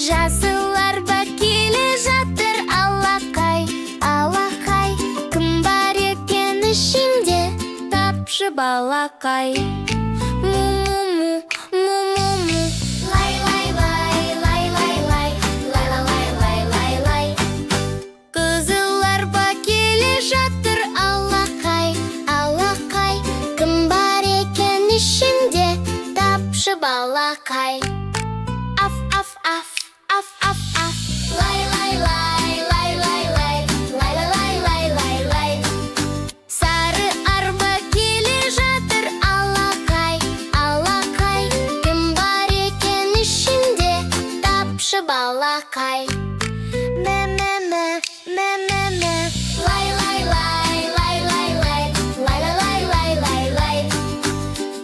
Жасыл арба келе жатыр, алақай, алақай. Кім бар екен ішінде, тапшы балақай. Му-му-му, му-му-му. Лай-лай-лай, лай-лай-лай, лай-лай-лай-лай-лай. Қызыл арба келе жатыр, алақай, алақай. Кім бар екен ішінде, тапшы балақай. Аф-аф-аф, аф-аф-аф. Лай-лай-лай, лай-лай-лай, лай-лай-лай-лай-лай. Сары арба келе жатыр, алақай, алақай. Кім бар екен ішінде, тапшы балақай. Мә-мә-мә, мә-мә-мә. Лай-лай-лай, лай-лай-лай, лай-лай-лай-лай-лай.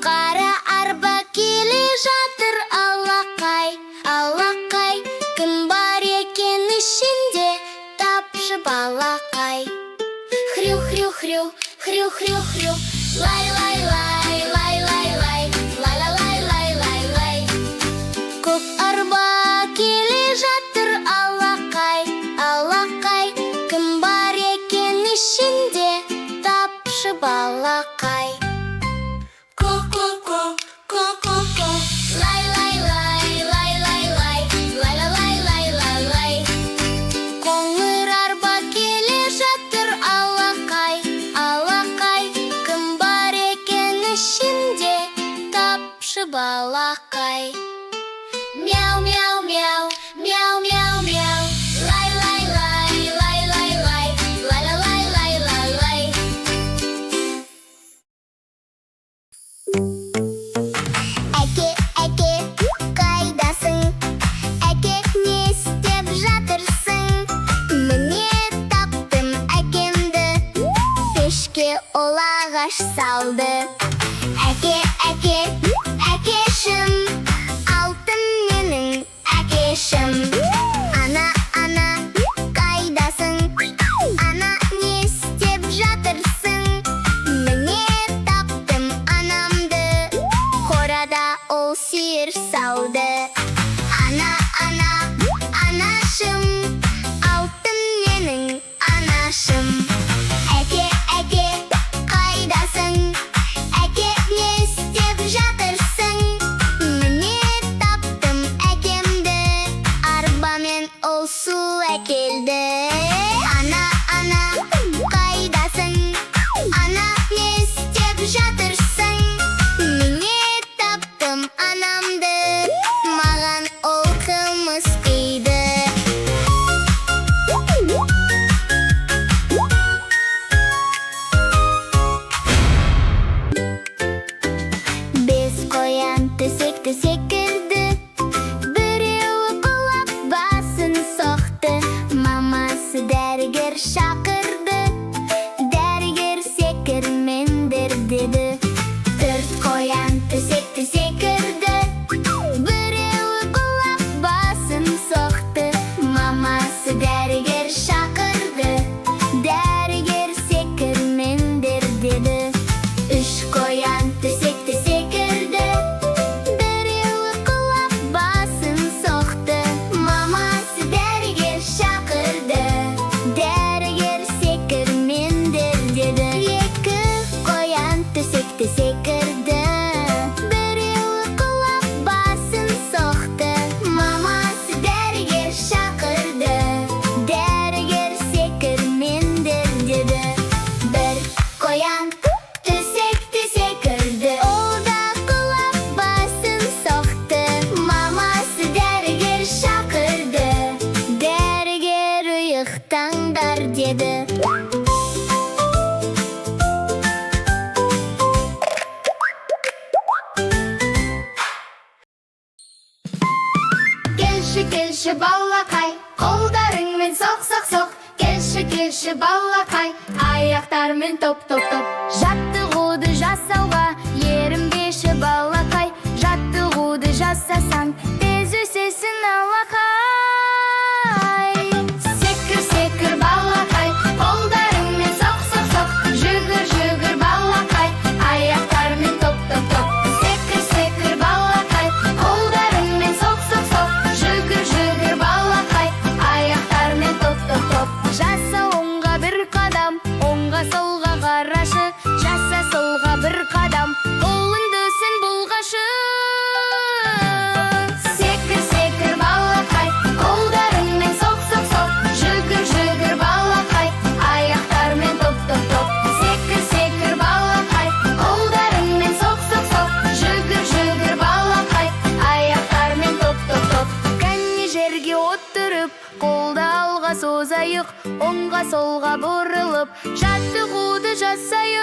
Қара арба келе жатыр, алақай, алақай. Кім бар екен ішінде, тапшы балақай. Хрю-хрю-хрю, хрю-хрю-хрю. Лай-лай-лай, лай-лай-лай, лай-лай-лай-лай-лай. Көк арба келе жатыр, алақай, алақай. Кім бар екен ішінде, тапшы балақай. Ко-ко-ко, ко-ко-ко. Лай-лай-лай, лай-лай-лай, лай-лай-лай-лай-лай. Қоңыр арба келе жатыр, алақай, алақай. Кім бар екен ішінде, тапшы балақай. Мяу-мяу-мяу, мяу-мяу-мяу. Лай-лай-лай, лай-лай-лай, лай-лай-лай-лай-лай. Әке, әке, қайдасың? Әке, не істеп жатырсың? Міне таптым әкемді, пешке ол ағаш салды. Әке, әке, әкешім, алтын менің әкешім. Ана, ана, қайдасың? Ана, не істеп жатырсың? Міне таптым анамды, қорада ол сиыр сауды. Ана, ана, анашым, алтын менің анашым. Әке, әке, қайдасың? Әке, не істеп жатырсың? Міне таптым әкемді, арбамен ол су әкелді. Ана, ана, қайдасың? Ана, не істеп жатырсың? Міне таптым анамды, маған ол қымыз құйды. Бес қоян төсекті секірді, біреуі құлап басын соқты. Мамасы дәрігер шақырды, дәрігер секірмеңдер деді. Төрт қоян төсекті секірді, біреуі құлап басын соқты. Мамасы дәрігер шақырды, дәрігер секірмеңдер деді. Үш қоян төсекті секірді, біреуі құлап басын соқты. Мамасы дәрігер шақырды, дәрігер секірмеңдер деді. Екі қоян төсекті секірді, біреуі құлап басын соқты. Мамасы дәрігер шақырды, дәрігер секірмеңдер деді. Бір қоян төсекті секірді, ол да құлап басын соқты. Мамасы дәрігер шақырды, дәрігер ұйықтаңдар деді. Келші, келші балақай, қолдарыңмен соқ-соқ-соқ. Келші, келші балақай, аяқтармен топ-топ-топ. Жаттығуды жасауға ерінбеші балақай. Жаттығуды жасасаң, тез өсесің алақай. Секір, секір балақай, қолдарыңмен соқ-соқ-соқ. Жүгір, жүгір балақай, аяқтармен топ-топ-топ. Секір, секір балақай, қолдарыңмен соқ-соқ-соқ. Жүгір, жүгір тозайық, оңға солға бұрылып, жаттығуды жасайық.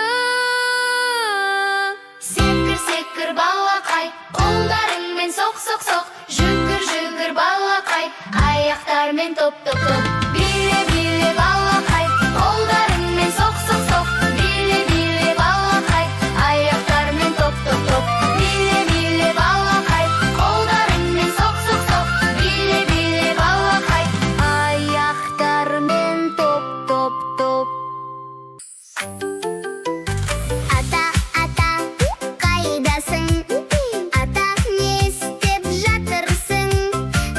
Секір, секір балақай, қолдарыңмен соқ-соқ-соқ, жүгір балақай, аяқтармен топ-топ-топ. Биле балақай, қолдарыңмен соқ-соқ-соқ, биле балақай, аяқтармен топ-топ-топ. Биле балақай, қолдарыңмен соқ-соқ-соқ, биле балақай, аяқтармен топ-топ-топ. Ата, қайдасың? Ата, не істеп жатырсың?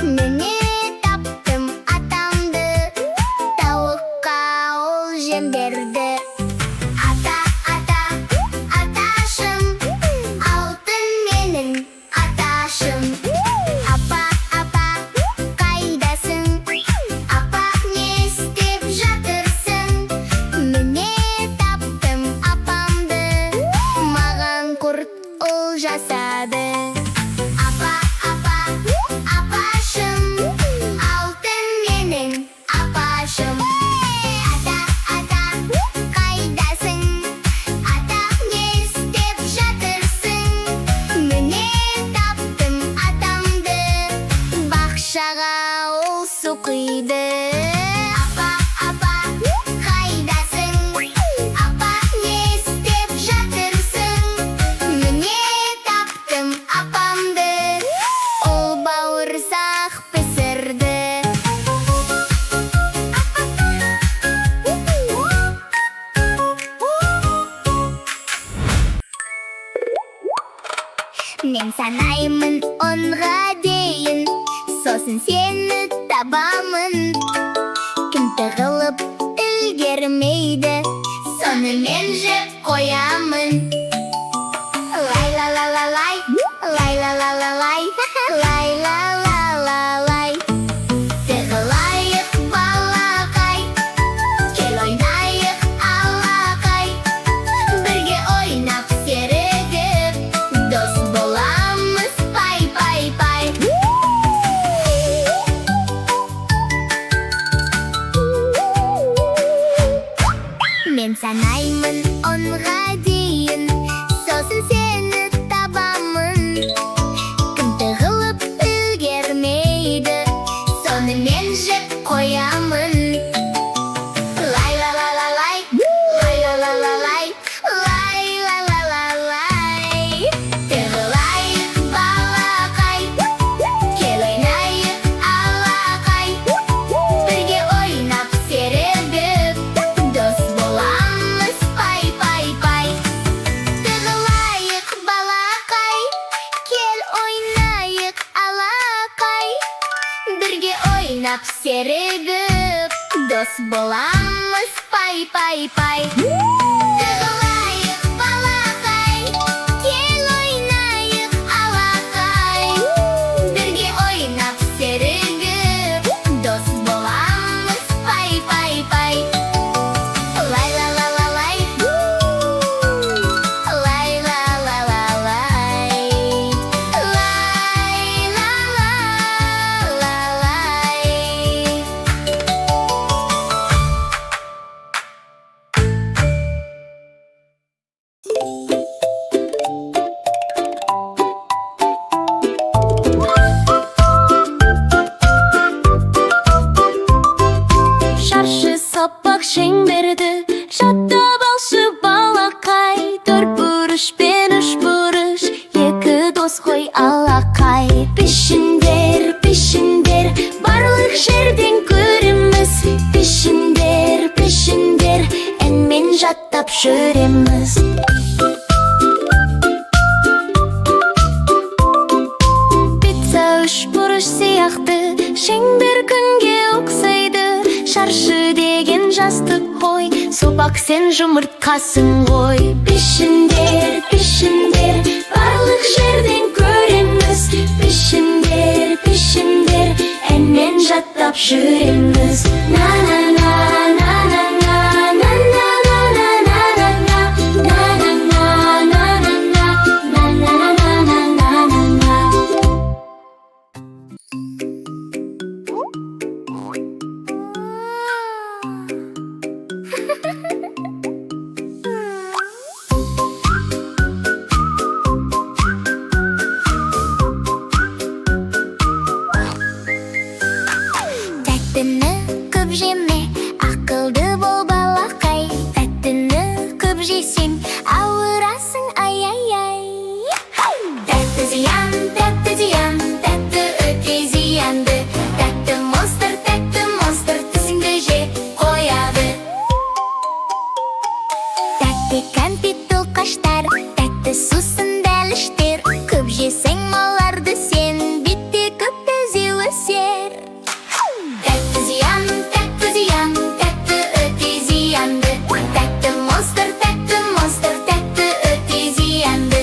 Міне таптым атамды, тауыққа ол жем берді. Ата, аташым, алтын менің аташым. Апа, қайдасың? Апа, не істеп жатырсың? Міне таптым апамды, маған құрт ол жасады. Апа, апашым, алтын менің апашым. Ата, қайдасың? Ата, не істеп жатырсың? Міне таптым атамды, бақшаға ол су құйды. Апа, қайдасың? Апа, не істеп жатырсың? Міне таптым апамды, ол бауырсақ пісірді. Мен санаймын онға дейін, сосын сені табамын. Кім тығылып үлгермейді, соны мен жеп қоямын. Лай-ла-ла-ла-лай, лай-ла-ла-ла-лай, лай-ла-ла-ла-лай. Тығылайық балақай, кел ойнайық алақай. Бірге ойнап серігіп, дос боламыз пай-пай-пай. Мен санаймын онға дейін, сосын сені табамын. Кім тығылып үлгермейді, соны мен жеп қоямын. Лай-ла-ла-ла-лай, лай-ла-ла-ла-лай, лай-ла-ла-ла-лай. Тығылайық балақай, кел ойнайық алақай. Бірге ойнап серігіп, дос боламыз пай-пай-пай. Тығылайық балақай, кел ойнайық алақай. Бірге ойнап серігіп, дос боламыз пай-пай-пай. Тығылайық балақай, кел ойнайық алақай. Бірге ойнап серігіп, дос боламыз пай-пай-пай. Лай-ла-ла-ла-лай, лай-ла-ла-ла-лай, лай-ла-ла-ла-лай. Шаршы саппақ шеңберді жаттап алшы балақай. Төрт бұрыш пен үш бұрыш, екі дос қой алақай. Пішіндер, барлық жерден көреміз. Пішіндер, әнмен жаттап жүреміз. Пицца үш бұрыш сияқты, шеңбер күнге ұқсайды. Шаршы деген жастық қой, сопақ сен жұмыртқасың ғой. Пішіндер, барлық жерден көреміз. Пішіндер, әнмен жаттап жүреміз. көп жеме, ақылды бол балақай. Тәттіні көп жесең, ауырасың, ай-ай-ай. Тәтті зиян, тәтті өте зиянды. Тәтті монстр, тісіңді жеп қояды. Тәтті кәмпит тоқаштар, тәтті сусын дәліштер. Көп жесең маларды сен, битте көп тізе өсер. Тәтті зиян, тәтті өте зиянды. Тәтті монстр, тәтті өте зиянды.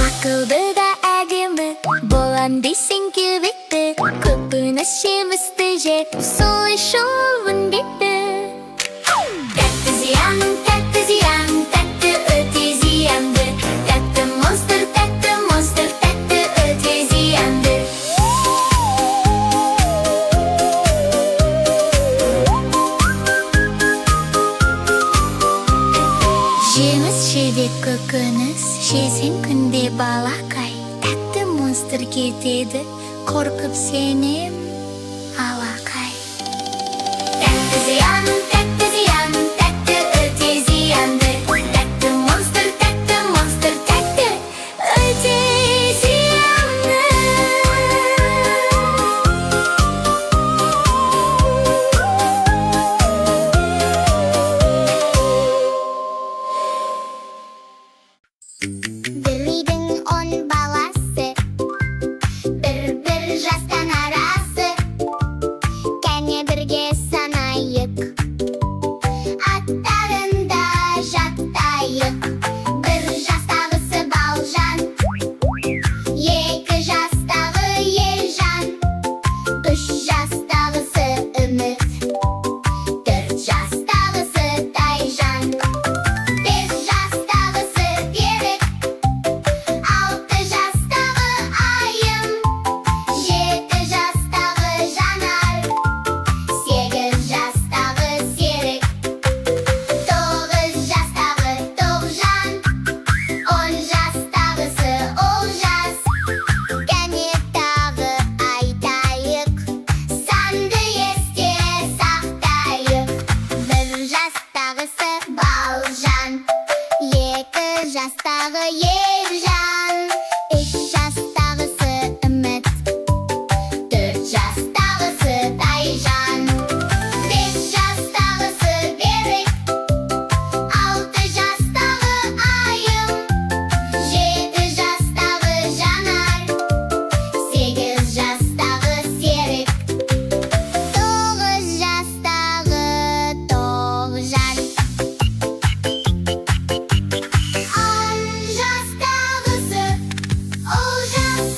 Ақылды да әдемі, болам дейсің кебекті. Көпіні шемісті жеп, сол шол үндетті. Тәтті зиян, тәтті өте зиянды. Тәтті монстр, тәтті өте зиянды. Жеміс жебек көкөніс, жесең күнде балақай. Тәтті монстр кетеді, қорқып сенем, алақай. Тәтті зиян, тәтті өте зиянды. Тәтті монстр, тәтті өте зиянды. Бір үйдің 10 баласы, бір жастан арасы. Кәне бірге санайық, аттарын да жаттайық. Бір жастағысы Балжан, екі жастағы Елжан, үш жастағысы Үміт, төрт жастағысы Тайжан, бес жастағысы Берік, алты жастағы Айым, жеті жастағы Жанар, сегіз жастағы Серік, тоғыз жастағы Тоғжан, 10 жастағысы Олжас. Кәне тағы айтайық, санды есте сақтайық. Бір жастағысы Балжан, екі жастағы Елжан, үш жастағысы Үміт, төрт жастағысы Тайжан, бес жастағысы Берік, алты жастағы Айым, жеті жастағы Жанар, сегіз жастағы Серік, тоғыз жастағы Тоғжан, 10 жастағысы Олжас.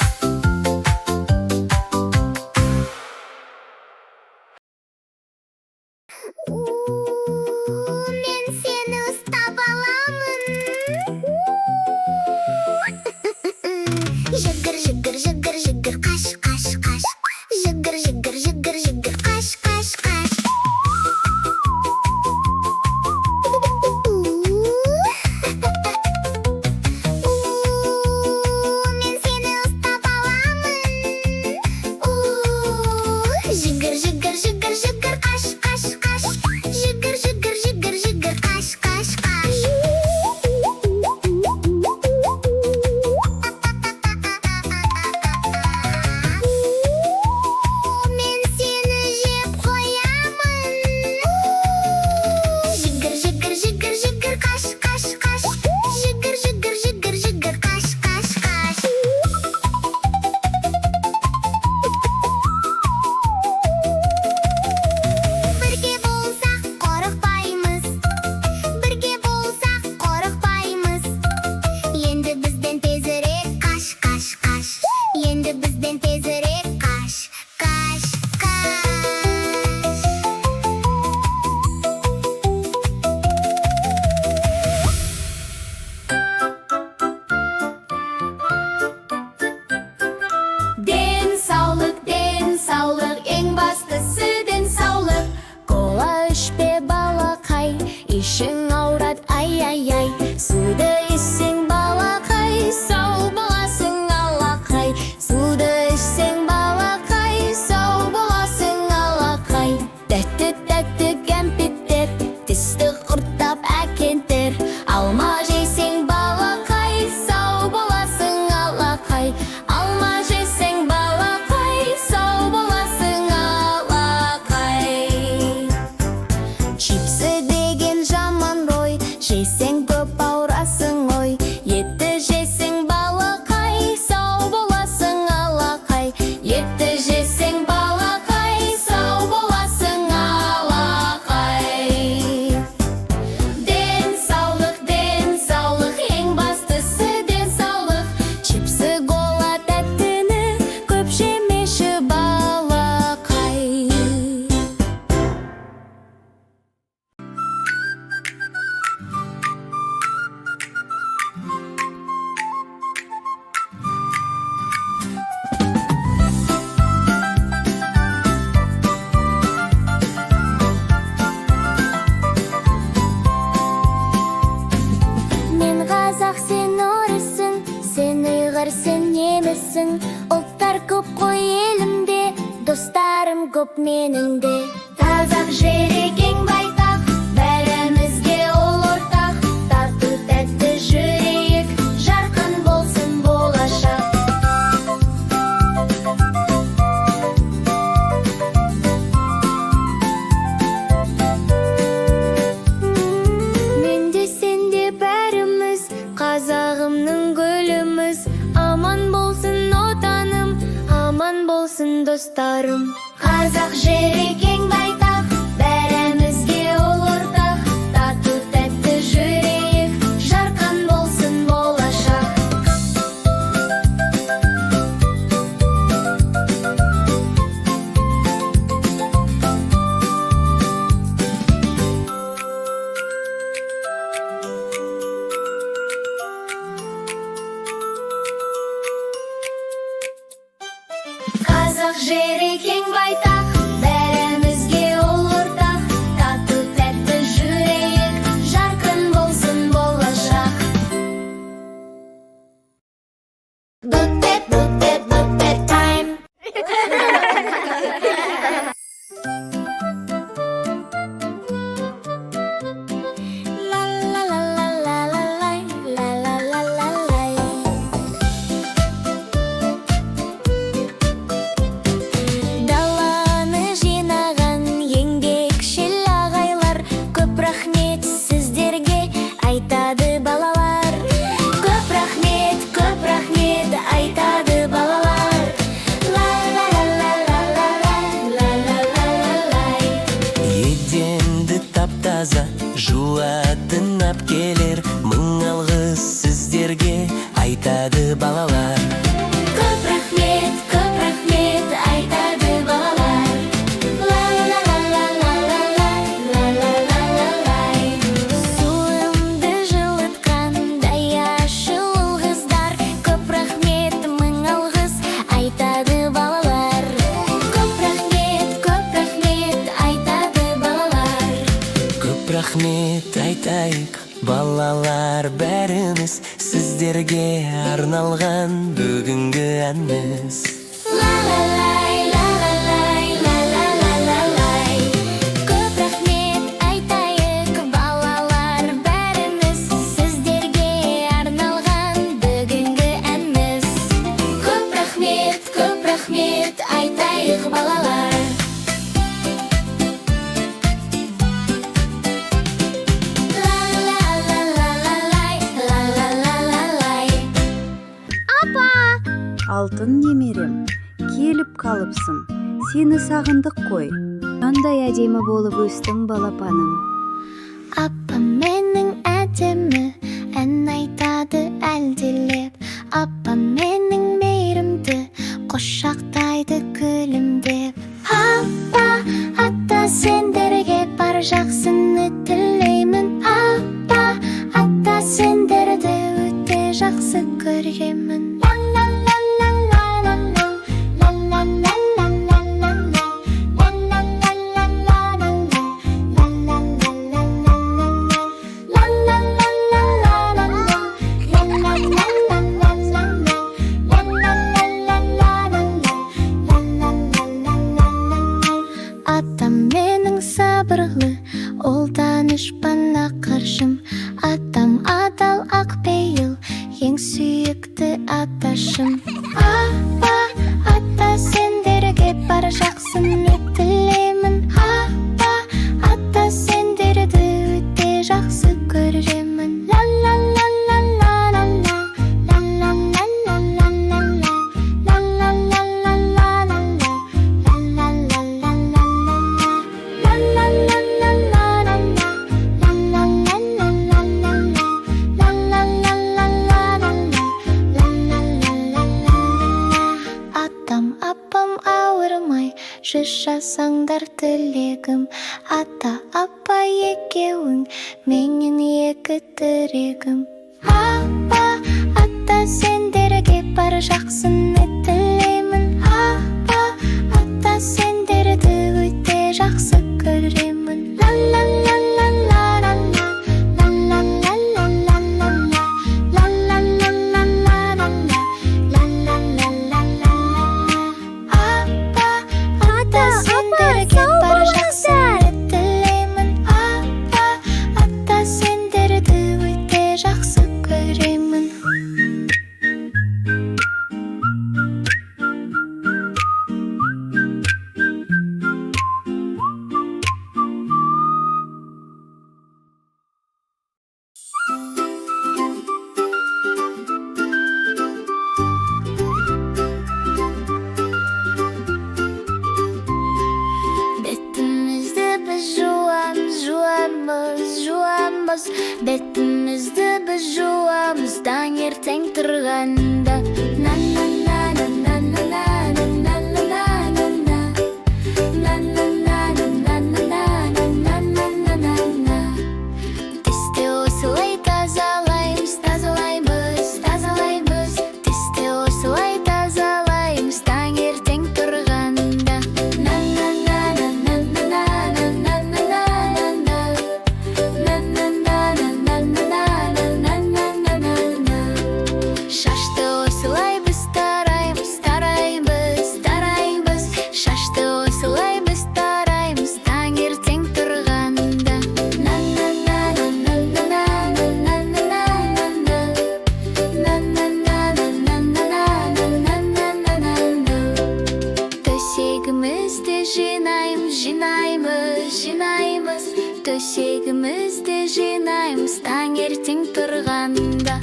Мен сені ұстап аламын. Жүгір, жүгір, жүгір, жүгір, қаш, қаш, қаш. Жүгір, жүгір, жүгір, жүгір, қаш, қаш, қаш. Мен сені ұстап аламын. Жүгір, жүгір, жүгір, жүгір, қаш, қаш, қаш. Жүгір, жүгір, жүгір, жүгір, қаш, қаш, қаш. Мен сені жеп қоямын. Жүгір, жүгір, жүгір, жүгір, қаш, қаш, қаш. Жүгір, жүгір, жүгір, жүгір, қаш, қаш, қаш. Бірге болсақ қорықпаймыз, бірге болсақ қорықпаймыз. Енді бізден тезірек қаш, қаш, қаш. Енді бізден тезірек қаш, қаш, қаш. Ден саулық, ең басты. сен емессің. Ұлттар көп қой елімде, достарым көп менің де. Қазақ жері кең байтақ, бәрімізге ол ортақ. Тату тәтті жүрейік, жарқын болсын болашақ. Мен де сен де бәріміз қазағымның гүліміз. Аман болсын отаным, аман болсын достарым. Қазақ жері кең байтақ, бәрімізге ол ортақ. Тату тәтті жүрейік, жарқын болсын болашақ. Қазақ жері кең байтақ, бәрімізге ол ортақ. Тату тәтті жүрейік, жарқын болсын болашақ. Book that time. La la la la la la la la la la la. Даланы жинаған еңбекшіл ағайлар, көп рахмет сіздерге, айтады балалар. Көп рахмет, айтады балалар. Ла ла ла ла ла ла ла ла ла ла ла. Еденді тап-таза жуатын әпкелер, мың алғыс сіздерге, айтады балалар. Көп рахмет, айтады балалар. Ла ла ла ла ла ла ла ла ла ла ла. Суымды жылытқан даяшыл қыздар, көп рахмет, мың алғыс, айтады балалар. Көп рахмет, айтады балалар. Көп рахмет айтайық, балалар бәріміз, сіздерге арналған бүгінгі әніміз. Ла ла лай, ла ла лай, ла ла ла ла лай. Көп рахмет айтайық, балалар бәріміз, сіздерге арналған бүгінгі әніміз. Көп рахмет айтайық, балалар. Ла ла ла ла ла лай, ла ла ла ла лай. Апа! Алтын немерем, келіп қалыпсың, сені сағындық қой. Қандай әдемі болып өстің балапаным. Апа менің әдемі, ән айтады әлдилеп. Апа менің мейірімді, құшақтайды күлімдеп. Апа, ата сендерге бар жақсыны тілеймін. Апа, ата сендерді өте жақсы көремін. Атам менің сабырлы, ол данышпан ақыршым. Атам адал ақпейіл, ең сүйікті аташым. Апа, ата сендерге бар жақсыны тілеймін. Апа, ата сендерді өте жақсы көремін. Ла ла ла ла ла ла ла, ла ла ла ла ла ла ла, ла ла ла ла ла ла ла, ла ла ла ла ла ла, ла ла ла ла ла ла ла, ла ла ла ла ла ла ла, ла ла ла ла ла ла ла. Атам, апам ауырмай, жүз жасаңдар тілегім. Ата, апа екеуің, менен екі тірегім. Апа, ата сендерге бар жақсыны тілеймін. Апа, ата сендерді өте жақсы көремін. Ла ла ла ла ла ла ла, ла ла ла ла ла ла ла, ла ла ла ла ла ла ла, тұрғанда. Тісті осылай тазалаймыз, тазалаймыз, тазалаймыз. Тісті осылай тазалаймыз, таңертең тұрғанда. Шашты осылай біз тараймыз, тараймыз, тараймыз. Шашты осылай біз тараймыз, таңертең тұрғанда. Төсегімізді жинаймыз, жинаймыз, жинаймыз. Төсегімізді жинаймыз, таңертең тұрғанда.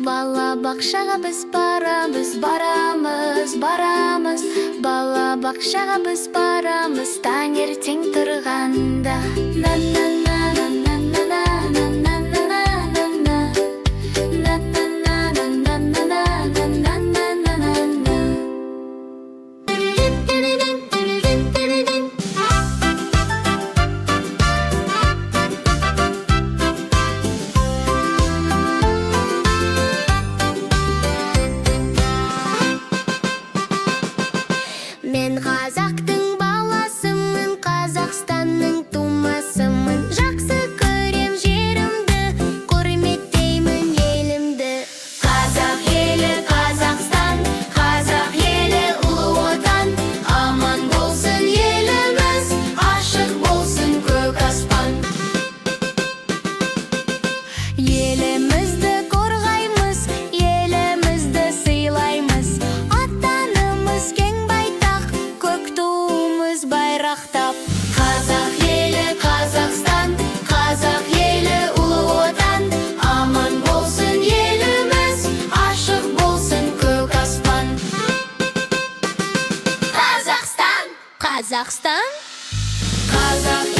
Бала бақшаға біз барамыз, барамыз, барамыз. Бала бақшаға біз барамыз, таңертең тұрғанда. Мен қазақтың баласымын, Қазақстанның тумасымын. Жақсы көрем жерімді, құрметтеймін елімді. Қазақ елі Қазақстан, қазақ елі ұлы отан. Аман болсын еліміз, ашық болсын көк аспан. Елімізді қорғаймыз, елімізді сыйлаймыз. Атанымыз кең байтақ, көк туымыз байрақтап. Қазақ елі Қазақстан, қазақ елі ұлы отан. Аман болсын еліміз, ашық болсын көк аспан. Қазақстан, Қазақстан, қазақ